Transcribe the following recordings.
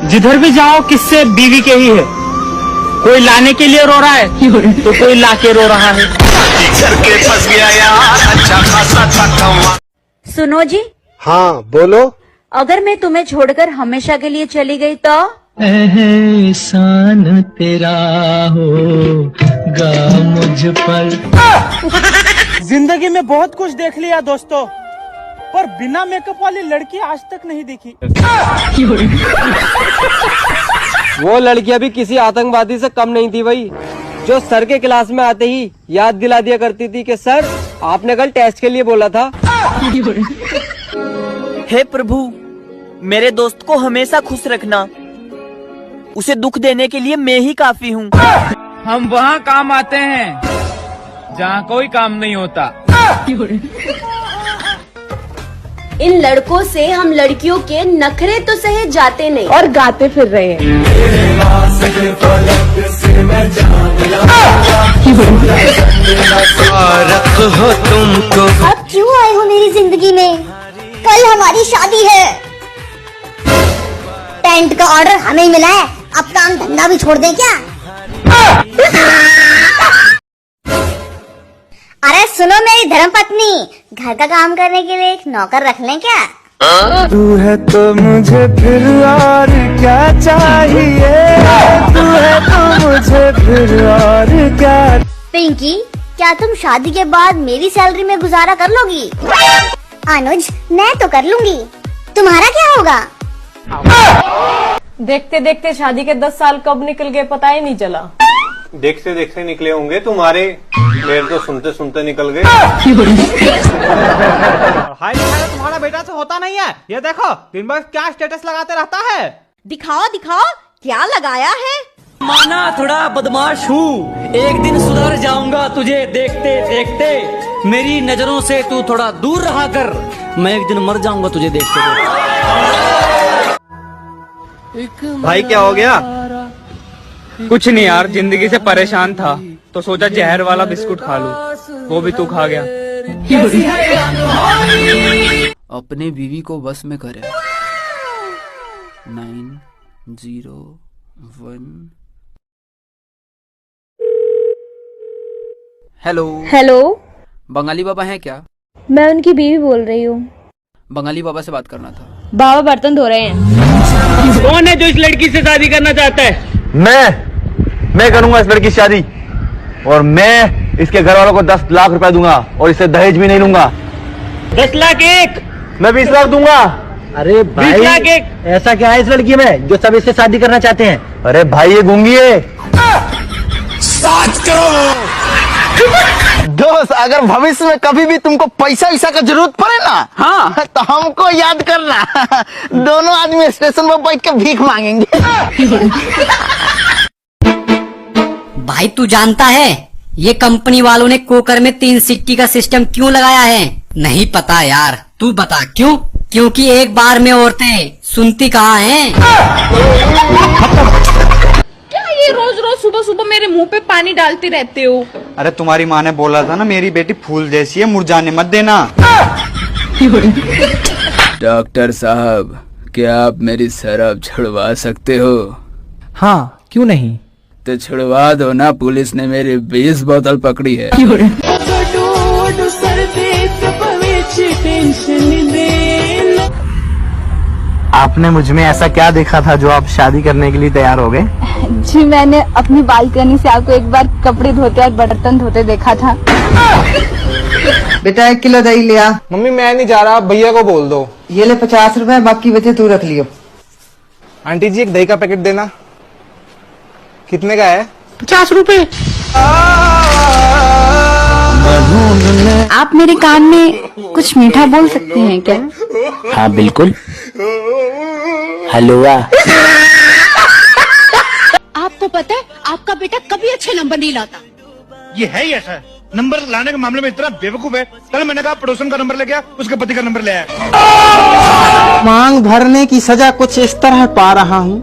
जिधर भी जाओ किससे बीवी के ही है। कोई लाने के लिए रो रहा है तो कोई लाके रो रहा है। के फंस गया यार, अच्छा खासा था। सुनो जी। हाँ बोलो। अगर मैं तुम्हें छोड़कर हमेशा के लिए चली गई तो? एहसान तेरा होगा मुझ पर। जिंदगी में बहुत कुछ देख लिया दोस्तों, पर बिना मेकअप वाली लड़की आज तक नहीं देखी। वो लड़कियां भी किसी आतंकवादी से कम नहीं थी भाई, जो सर के क्लास में आते ही याद दिला दिया करती थी कि सर आपने कल टेस्ट के लिए बोला था। हे प्रभु, मेरे दोस्त को हमेशा खुश रखना, उसे दुख देने के लिए मैं ही काफी हूँ। हम वहाँ काम आते हैं जहाँ कोई काम नहीं होता। इन लड़कों से हम लड़कियों के नखरे तो सहे जाते नहीं और गाते फिर रहे हैं। हो तुमको। अब क्यों आए हो मेरी जिंदगी में? कल हमारी शादी है। टेंट का ऑर्डर हमें ही मिला है, अब काम धंधा भी छोड़ दें क्या? अरे सुनो मेरी धर्मपत्नी, घर का काम करने के लिए एक नौकर रख लें क्या? तू है तो मुझे फिर और क्या चाहिए, तू है तो मुझे फिर और क्या। पिंकी, क्या तुम शादी के बाद मेरी सैलरी में गुजारा कर लोगी? अनुज, मैं तो कर लूंगी, तुम्हारा क्या होगा? देखते देखते शादी के 10 साल कब निकल गए पता ही नहीं चला। देखते देखते निकले होंगे तुम्हारे, मेरे तो सुनते सुनते निकल गए। हाय तुम्हारा बेटा से होता नहीं है, ये देखो दिन भर क्या स्टेटस लगाते रहता है। दिखाओ दिखाओ, क्या लगाया है? माना थोड़ा बदमाश हूँ, एक दिन सुधर जाऊंगा तुझे देखते देखते। मेरी नजरों से तू थोड़ा दूर रहा कर, मैं एक दिन मर जाऊंगा तुझे देखते देखते। भाई क्या हो गया? कुछ नहीं यार, जिंदगी से परेशान था तो सोचा जहर वाला बिस्कुट खा लूं, वो भी तू खा गया। अपने बीवी को बस में करे। 901। हेलो हेलो, बंगाली बाबा हैं क्या? मैं उनकी बीवी बोल रही हूँ। बंगाली बाबा से बात करना था। बाबा बर्तन धो रहे हैं। कौन है जो इस लड़की से शादी करना चाहता है? मैं करूंगा इस लड़की की शादी, और मैं इसके घर वालों को 10 लाख रुपए दूंगा और इसे दहेज भी नहीं लूंगा। 10 लाख एक? मैं 20 लाख दूंगा। अरे 20 लाख एक? ऐसा क्या है इस लड़की में जो सब इससे शादी करना चाहते हैं? अरे भाई ये गूंगी है। दोस्त, अगर भविष्य में कभी भी तुमको पैसा वैसा का जरूरत पड़े ना, हाँ, तो हमको याद करना। दोनों आदमी स्टेशन पर बैठ के भीख मांगेंगे। भाई तू जानता है ये कंपनी वालों ने कुकर में 3 सीटी का सिस्टम क्यों लगाया है? नहीं पता यार, तू बता क्यों? क्योंकि एक बार में औरतें सुनती कहाँ हैं? क्या ये रोज रोज सुबह सुबह मेरे मुंह पे पानी डालते रहते हो? अरे तुम्हारी माँ ने बोला था ना मेरी बेटी फूल जैसी है, मुरझाने मत देना। डॉक्टर साहब, क्या आप मेरी शराब छुड़वा सकते हो? हाँ, क्यों नहीं? तो छुड़वा दो ना, पुलिस ने मेरी 20 बोतल पकड़ी है। आपने मुझ में ऐसा क्या देखा था जो आप शादी करने के लिए तैयार हो गए? जी मैंने अपनी बालकनी से आपको एक बार कपड़े धोते और बर्तन धोते देखा था। बेटा 1 किलो दही लिया। मम्मी मैं नहीं जा रहा, भैया को बोल दो। ये ले 50 रुपए, बाकी बचे तू रख लियो। आंटी जी एक दही का पैकेट देना। कितने का है? 50 रुपए। आप मेरे कान में कुछ मीठा बोल सकते हैं क्या? हाँ बिल्कुल। हलवा। आपको पता है आपका बेटा कभी अच्छे नंबर नहीं लाता। ये है ही ऐसा, नंबर लाने के मामले में इतना बेवकूफ है। कल मैंने कहा पड़ोसन का नंबर ले गया, उसके पति का नंबर ले आया। मांग भरने की सजा कुछ इस तरह पा रहा हूँ,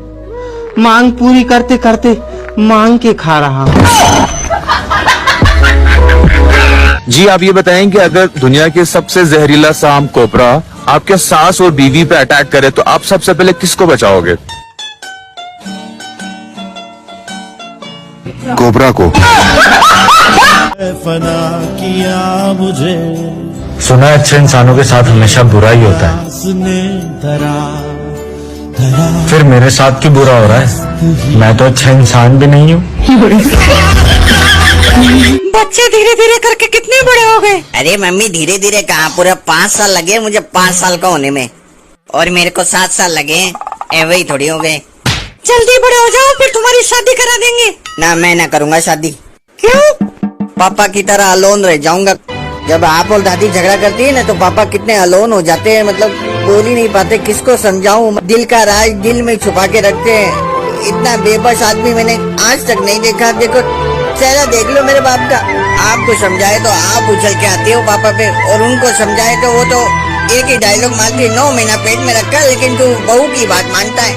मांग पूरी करते करते मांग के खा रहा हूँ। जी आप ये बताएं कि अगर दुनिया के सबसे जहरीला सांप कोबरा आपके सास और बीवी पे अटैक करे तो आप सबसे पहले किसको बचाओगे? कोबरा को। सुना है अच्छे इंसानों के साथ हमेशा बुरा ही होता है, फिर मेरे साथ क्यों बुरा हो रहा है? मैं तो अच्छा इंसान भी नहीं हूँ। बच्चे धीरे धीरे करके कितने बड़े हो गए? अरे मम्मी धीरे धीरे कहाँ, पूरा 5 साल लगे मुझे 5 साल का होने में, और मेरे को 7 साल लगे, वही थोड़ी हो गए। जल्दी बड़े हो जाओ फिर तुम्हारी शादी करा देंगे। ना मैं ना करूँगा शादी। क्यों? पापा की तरह अलोन रह जाऊंगा। जब आप और दादी झगड़ा करती है ना तो पापा कितने अलोन हो जाते हैं, मतलब बोल ही नहीं पाते, किसको समझाऊं, दिल का राज दिल में छुपा के रखते हैं। इतना बेबस आदमी मैंने आज तक नहीं देखा। देखो चेहरा देख लो मेरे बाप का, आपको समझाए तो आप उछल के आते हो पापा पे, और उनको समझाए तो वो तो एक ही डायलॉग मारते, 9 महीना पेट में रखा लेकिन तू बहू की बात मानता है।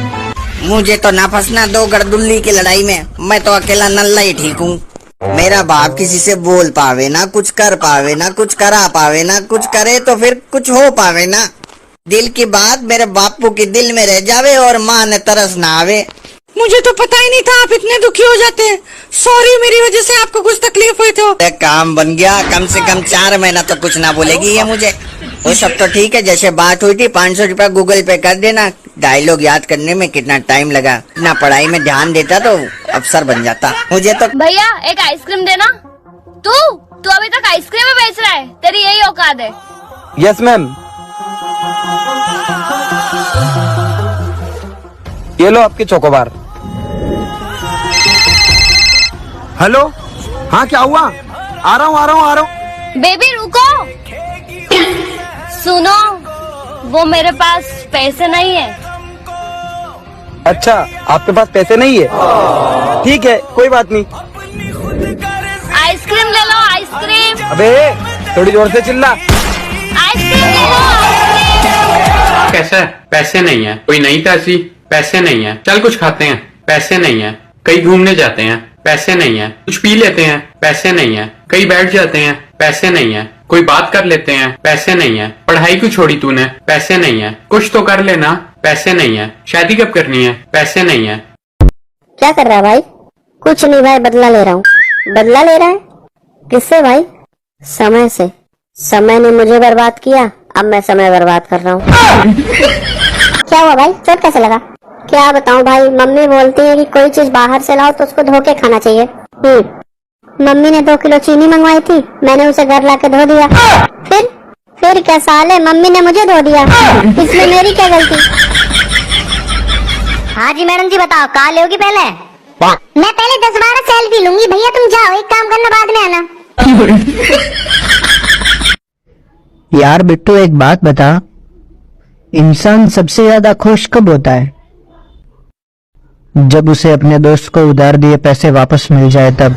मुझे तो ना फंसना 2 गड़दुल्ली की लड़ाई में, मैं तो अकेला नल्ला ही ठीक हूँ। मेरा बाप किसी से बोल पावे ना, कुछ कर पावे ना, कुछ करा पावे ना, कुछ करे तो फिर कुछ हो पावे ना। दिल की बात मेरे बापू की दिल में रह जावे और माँ ने तरस ना आवे। मुझे तो पता ही नहीं था आप इतने दुखी हो जाते हैं। सॉरी, मेरी वजह से आपको कुछ तकलीफ हुई तो। काम बन गया, कम से कम 4 महीना तो कुछ ना बोलेगी ये मुझे। वो सब तो ठीक है, जैसे बात हुई थी 500 रुपया गूगल पे कर देना। डायलॉग याद करने में कितना टाइम लगा, इतना पढ़ाई में ध्यान देता तो अफसर बन जाता। मुझे तो भैया एक आइसक्रीम देना। तू अभी तक आइसक्रीम ही बेच रहा है, तेरी यही औकात है। Yes ma'am. ये लो आपके चोकोबार। हेलो, हाँ क्या हुआ? आ रहा हूँ। बेबी रुको, सुनो, वो मेरे पास पैसे नहीं है। अच्छा, आपके पास पैसे नहीं है? ठीक है, कोई बात नहीं। आइसक्रीम ले लो, आइसक्रीम। अबे थोड़ी जोर से चिल्ला। आइसक्रीम ले लो, आइसक्रीम। कैसा? पैसे नहीं है। कोई नई ताजी? पैसे नहीं है। चल कुछ खाते हैं, पैसे नहीं है। कहीं घूमने जाते हैं, पैसे नहीं है। कुछ पी लेते हैं, पैसे नहीं है। कहीं बैठ जाते हैं, पैसे नहीं है। कोई बात कर लेते हैं, पैसे नहीं है। पढ़ाई क्यों छोड़ी तूने? पैसे नहीं है। कुछ तो कर लेना, पैसे नहीं है। शादी कब करनी है? पैसे नहीं है। क्या कर रहा है भाई? कुछ नहीं भाई, बदला ले रहा हूँ। बदला ले रहा है? किससे भाई? समय से। समय ने मुझे बर्बाद किया, अब मैं समय बर्बाद कर रहा हूँ। क्या हुआ भाई, चोट कैसे लगा? क्या बताऊँ भाई, मम्मी बोलती है कि कोई चीज बाहर से लाओ तो उसको धो के खाना चाहिए। मम्मी ने 2 किलो चीनी मंगवाई थी, मैंने उसे घर लाके धो दिया। फिर क्या साले, मम्मी ने मुझे धो दिया, इसमें मेरी क्या गलती? हाँ जी मैडम जी, बताओ कहाँ लोगी पहले? मैं पहले 10-12 सेल्फी लूंगी। भैया तुम जाओ, एक काम करना, बाद में आना। यार बिट्टू एक बात बता, इंसान सबसे ज्यादा खुश कब होता है? जब उसे अपने दोस्त को उधार दिए पैसे वापस मिल जाए तब।